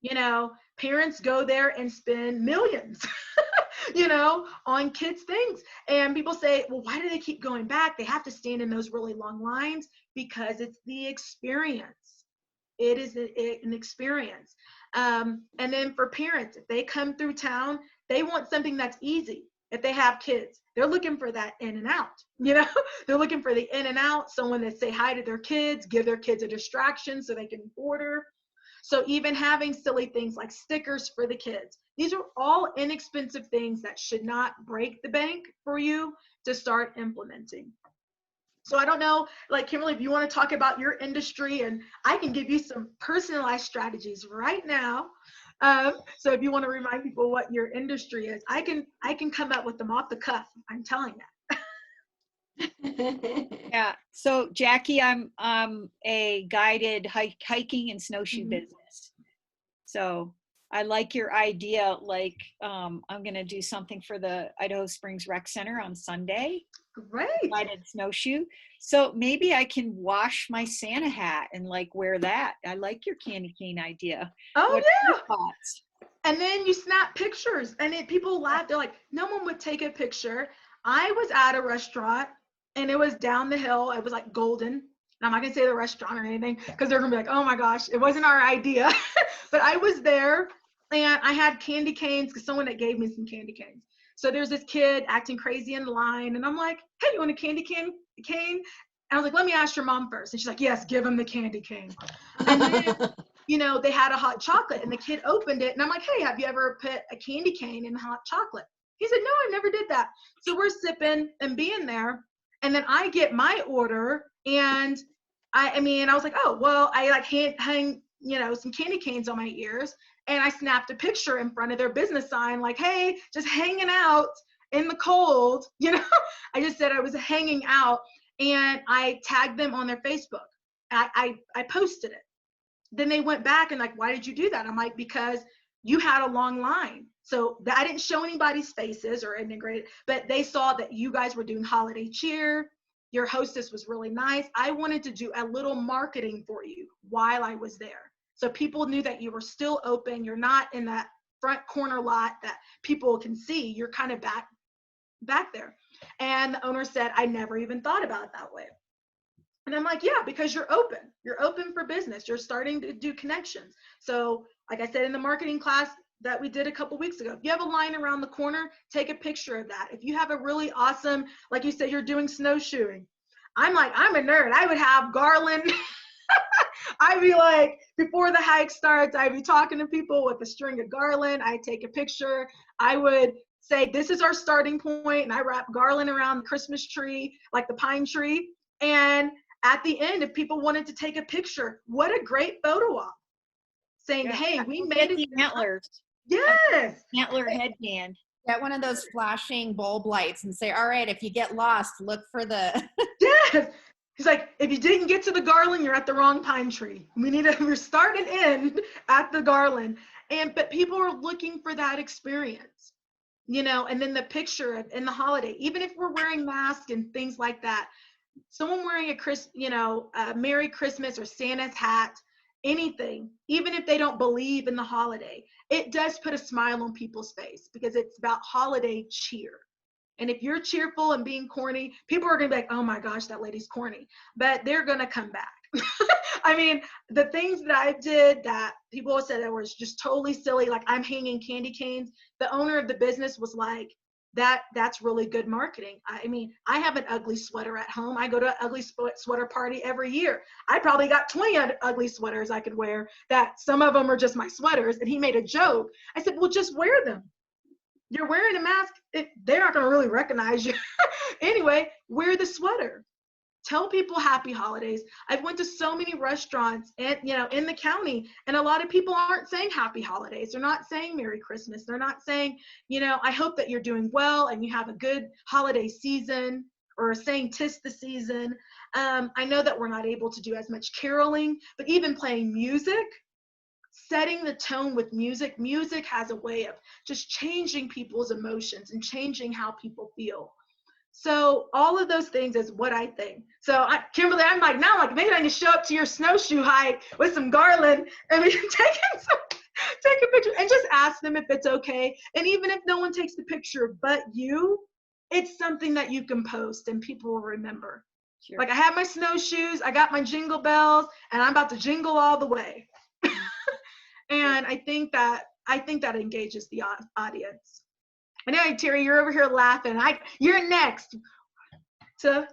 You know, parents go there and spend millions, you know, on kids' things. And people say, well, why do they keep going back? They have to stand in those really long lines because it's the experience. It is an experience. And then for parents, if they come through town, they want something that's easy. If they have kids, they're looking for that in and out, you know, they're looking for the in and out, someone that say hi to their kids, give their kids a distraction so they can order. So even having silly things like stickers for the kids, these are all inexpensive things that should not break the bank for you to start implementing. So I don't know, like Kimberly, if you want to talk about your industry, and I can give you some personalized strategies right now. So if you want to remind people what your industry is, I can come up with them off the cuff. I'm telling that. Yeah. So Jackie, I'm a guided hiking and snowshoe business. So I like your idea. Like I'm going to do something for the Idaho Springs Rec Center on Sunday. Great. Guided snowshoe. So maybe I can wash my Santa hat and like wear that. I like your candy cane idea. Oh, what yeah. Are your thoughts? And then you snap pictures, and people laugh. They're like, no one would take a picture. I was at a restaurant and it was down the hill. It was like Golden. And I'm not going to say the restaurant or anything because they're going to be like, oh my gosh, it wasn't our idea. But I was there and I had candy canes because someone that gave me some candy canes. So there's this kid acting crazy in line, and I'm like, hey, you want a candy cane? And I was like, let me ask your mom first. And she's like, yes, give him the candy cane. And then, you know, they had a hot chocolate, and the kid opened it, and I'm like, hey, have you ever put a candy cane in hot chocolate? He said, no, I never did that. So we're sipping and being there, and then I get my order, and I was like, oh, well, I like hang, you know, some candy canes on my ears, and I snapped a picture in front of their business sign, like, hey, just hanging out in the cold, you know. I just said I was hanging out, and I tagged them on their Facebook. I posted it. Then they went back and like, why did you do that? I'm like, because you had a long line. So I didn't show anybody's faces or integrate, but they saw that you guys were doing holiday cheer. Your hostess was really nice. I wanted to do a little marketing for you while I was there. So people knew that you were still open. You're not in that front corner lot that people can see. You're kind of back there. And the owner said, I never even thought about it that way. And I'm like, yeah, because you're open. You're open for business. You're starting to do connections. So like I said in the marketing class that we did a couple weeks ago, if you have a line around the corner, take a picture of that. If you have a really awesome, like you said, you're doing snowshoeing. I'm like, I'm a nerd. I would have garland. I'd be like, before the hike starts, I'd be talking to people with a string of garland. I'd take a picture. I would say, this is our starting point. And I wrap garland around the Christmas tree, like the pine tree. And at the end, if people wanted to take a picture, what a great photo op saying, Yeah. hey, we Get made the it. antlers. Yes. Antler headband. Get one of those flashing bulb lights and say, all right, if you get lost, look for the. Yes. He's like, if you didn't get to the garland, you're at the wrong pine tree. We're starting in at the garland. But people are looking for that experience, you know, and then the picture in the holiday, even if we're wearing masks and things like that, someone wearing a Merry Christmas or Santa's hat, anything, even if they don't believe in the holiday, it does put a smile on people's face because it's about holiday cheer. And if you're cheerful and being corny, people are going to be like, oh my gosh, that lady's corny, but they're going to come back. I mean, the things that I did that people said that was just totally silly, like I'm hanging candy canes. The owner of the business was like, that's really good marketing. I mean, I have an ugly sweater at home. I go to an ugly sweater party every year. I probably got 20 ugly sweaters I could wear that some of them are just my sweaters. And he made a joke. I said, well, just wear them. You're wearing a mask. They're not going to really recognize you. Anyway, wear the sweater. Tell people happy holidays. I've went to so many restaurants and in the county, and a lot of people aren't saying happy holidays. They're not saying Merry Christmas. They're not saying, I hope that you're doing well and you have a good holiday season, or saying 'tis the season. I know that we're not able to do as much caroling, but even playing music, setting the tone with music. Music has a way of just changing people's emotions and changing how people feel. So all of those things is what I think. So Kimberly, I'm like, now, like, maybe I can show up to your snowshoe hike with some garland and we can take a picture and just ask them if it's okay. And even if no one takes the picture but you, it's something that you can post and people will remember. Sure. Like I have my snowshoes, I got my jingle bells, and I'm about to jingle all the way. And I think that engages the audience. I know, Terry, you're over here laughing. You're next. So,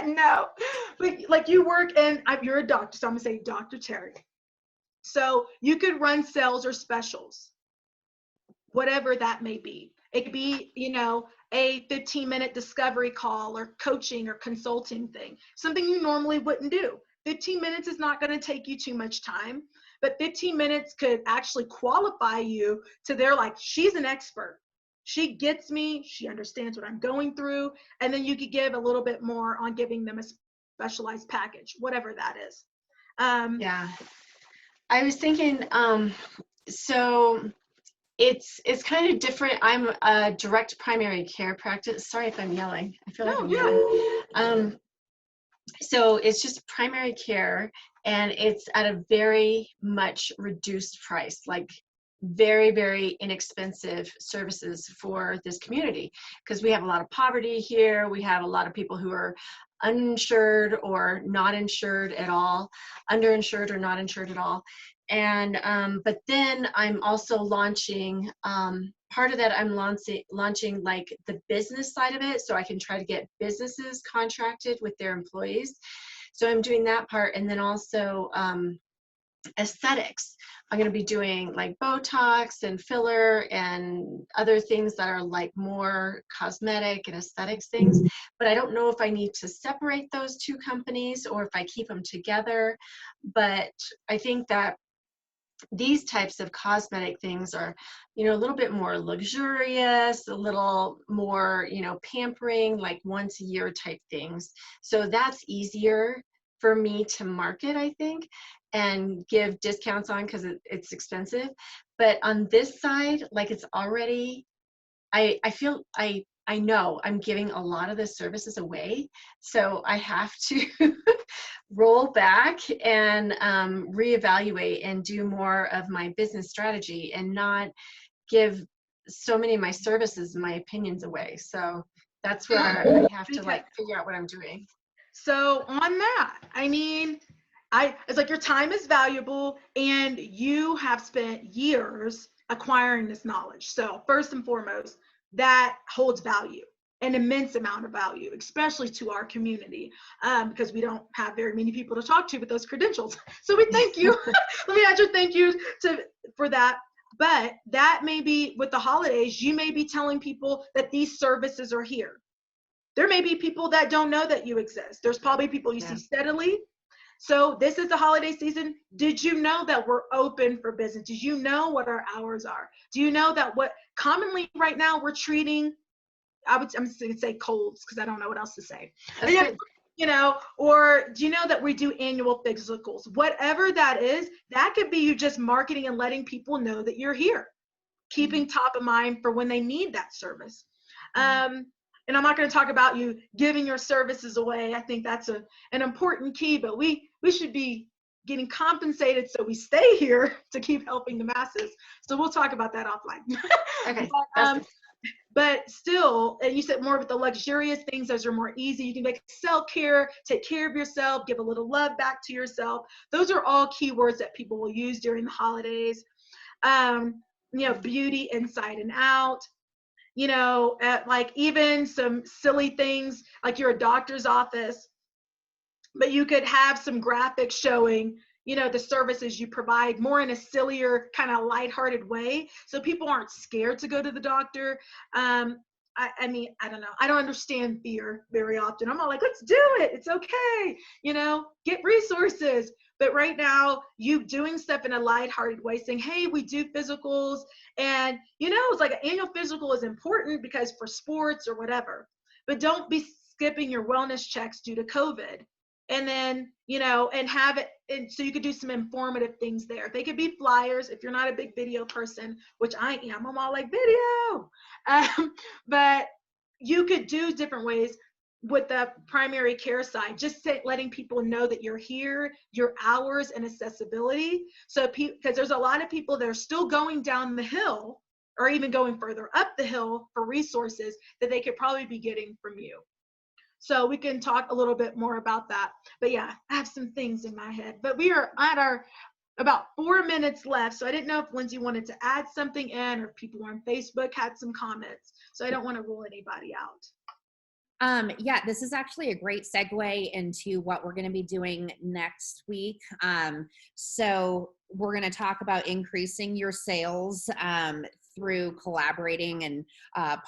no, but like you work and you're a doctor, so I'm gonna say Dr. Terry. So you could run sales or specials, whatever that may be. It could be, a 15-minute discovery call or coaching or consulting thing, something you normally wouldn't do. 15 minutes is not going to take you too much time, but 15 minutes could actually qualify you to their, like, she's an expert. She gets me, she understands what I'm going through, and then you could give a little bit more on giving them a specialized package, whatever that is. Yeah, I was thinking, so it's kind of different. I'm a direct primary care practice. Sorry if I'm yelling. I feel like I'm yelling. So it's just primary care, and it's at a very much reduced price, like very, very inexpensive services for this community, because we have a lot of poverty here. We have a lot of people who are uninsured or not insured at all, underinsured or not insured at all. And but then I'm also launching, part of that I'm launching like the business side of it, so I can try to get businesses contracted with their employees. So I'm doing that part. And then also aesthetics. I'm going to be doing like Botox and filler and other things that are like more cosmetic and aesthetics things. But I don't know if I need to separate those two companies or if I keep them together. But I think that these types of cosmetic things are, you know, a little bit more luxurious, a little more, you know, pampering, like once a year type things. So that's easier for me to market, I think, and give discounts on because it's expensive. But on this side, like it's already, I feel I know I'm giving a lot of the services away, so I have to roll back and reevaluate and do more of my business strategy and not give so many of my services and my opinions away. So that's where I have to like figure out what I'm doing. So on that, I mean, it's like your time is valuable and you have spent years acquiring this knowledge. So first and foremost, that holds value, an immense amount of value, especially to our community, because we don't have very many people to talk to with those credentials. So we thank you. Let me add your thank you for that. But that may be with the holidays, you may be telling people that these services are here. There may be people that don't know that you exist. There's probably people you see steadily. So this is the holiday season. Did you know that we're open for business? Did you know what our hours are? Do you know that what commonly right now we're treating, I'm going to say colds because I don't know what else to say. You know, or do you know that we do annual physicals? Whatever that is, that could be you just marketing and letting people know that you're here, keeping top of mind for when they need that service. And I'm not going to talk about you giving your services away. I think that's an important key, but we should be getting compensated so we stay here to keep helping the masses. So we'll talk about that offline. Okay. But still, and you said more with the luxurious things, those are more easy. You can make self-care, take care of yourself, give a little love back to yourself. Those are all keywords that people will use during the holidays. You know, beauty inside and out. You know, like even some silly things like you're a doctor's office, but you could have some graphics showing, you know, the services you provide more in a sillier kind of lighthearted way. So people aren't scared to go to the doctor. I mean, I don't know. I don't understand fear very often. I'm all like, let's do it. It's okay. You know, get resources. But right now, you doing stuff in a lighthearted way, saying, hey, we do physicals. And, you know, it's like an annual physical is important because for sports or whatever. But don't be skipping your wellness checks due to COVID. And then, you know, and have it. And so you could do some informative things there. They could be flyers if you're not a big video person, which I am. I'm all like video. But you could do different ways with the primary care side, just letting people know that you're here, your hours and accessibility. So because there's a lot of people that are still going down the hill or even going further up the hill for resources that they could probably be getting from you. So we can talk a little bit more about that. But yeah, I have some things in my head, but we are at our about 4 minutes left. So I didn't know if Lindsay wanted to add something in or if people on Facebook had some comments. So I don't want to rule anybody out. Yeah, this is actually a great segue into what we're going to be doing next week. So we're going to talk about increasing your sales through collaborating and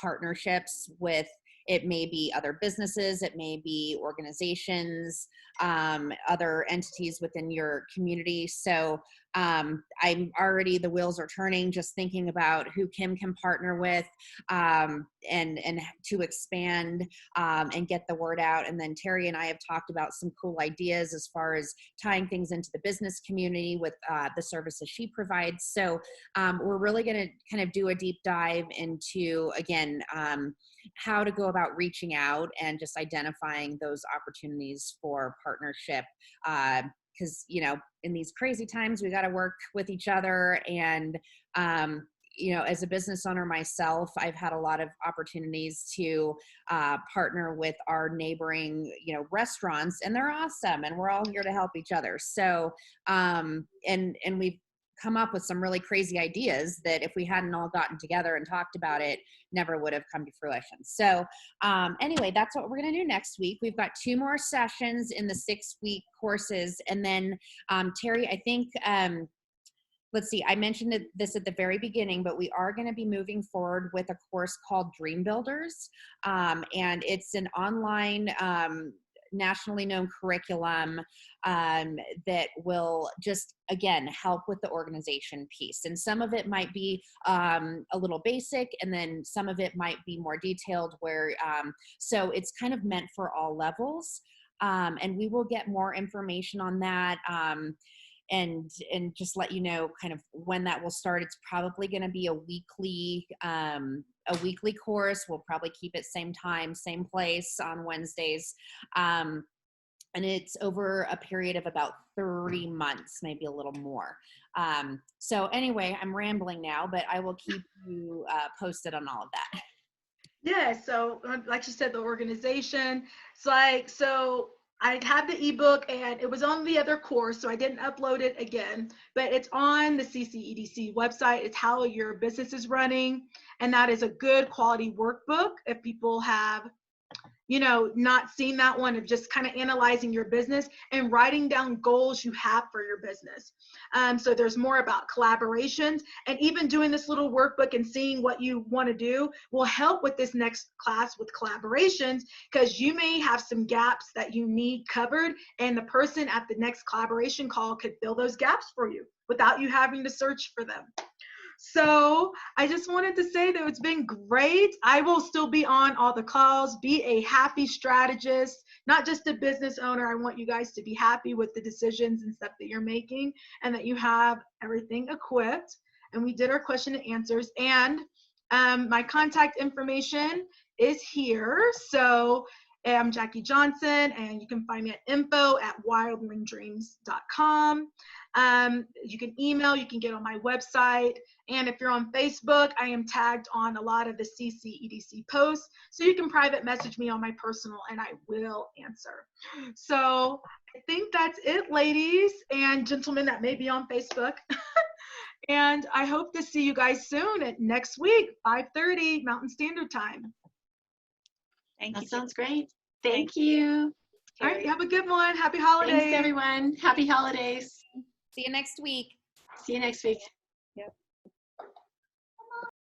partnerships with, it may be other businesses, it may be organizations, other entities within your community. So I'm already, the wheels are turning just thinking about who Kim can partner with and to expand and get the word out. And then Terry and I have talked about some cool ideas as far as tying things into the business community with the services she provides. So we're really going to kind of do a deep dive into, again, how to go about reaching out and just identifying those opportunities for partnership. Because, you know, in these crazy times, we got to work with each other. And, you know, as a business owner myself, I've had a lot of opportunities to partner with our neighboring, you know, restaurants, and they're awesome. And we're all here to help each other. So, and we've come up with some really crazy ideas that if we hadn't all gotten together and talked about it, never would have come to fruition. So anyway, that's what we're going to do next week. We've got 2 more sessions in the 6-week courses. And then Terry, I think, let's see, I mentioned this at the very beginning, but we are going to be moving forward with a course called Dream Builders. And it's an online, nationally known curriculum that will just, again, help with the organization piece. And some of it might be a little basic, and then some of it might be more detailed where, so it's kind of meant for all levels. And we will get more information on that. And just let you know kind of when that will start. It's probably going to be a weekly course. We'll probably keep it same time, same place on Wednesdays. And it's over a period of about 30 months, maybe a little more. So anyway, I'm rambling now, but I will keep you posted on all of that. Yeah, so like you said, the organization, it's like, so I had the ebook and it was on the other course, so I didn't upload it again, but it's on the CCEDC website. It's how your business is running, and that is a good quality workbook if people have, you know, not seen that one, of just kind of analyzing your business and writing down goals you have for your business. So there's more about collaborations, and even doing this little workbook and seeing what you want to do will help with this next class with collaborations, because you may have some gaps that you need covered, and the person at the next collaboration call could fill those gaps for you without you having to search for them. So I just wanted to say that it's been great. I will still be on all the calls. Be a happy strategist, not just a business owner. I want you guys to be happy with the decisions and stuff that you're making, and that you have everything equipped. And we did our question and answers, and my contact information is here. So I'm Jackie Johnson, and you can find me at info@wildlingdreams.com. You can email, you can get on my website. And if you're on Facebook, I am tagged on a lot of the CCEDC posts. So you can private message me on my personal and I will answer. So I think that's it, ladies and gentlemen that may be on Facebook. And I hope to see you guys soon at next week, 5:30 Mountain Standard Time. Thank you. That sounds great. Thank you. All right, have a good one. Happy holidays. Thanks, everyone. Happy holidays. See you next week. See you next week.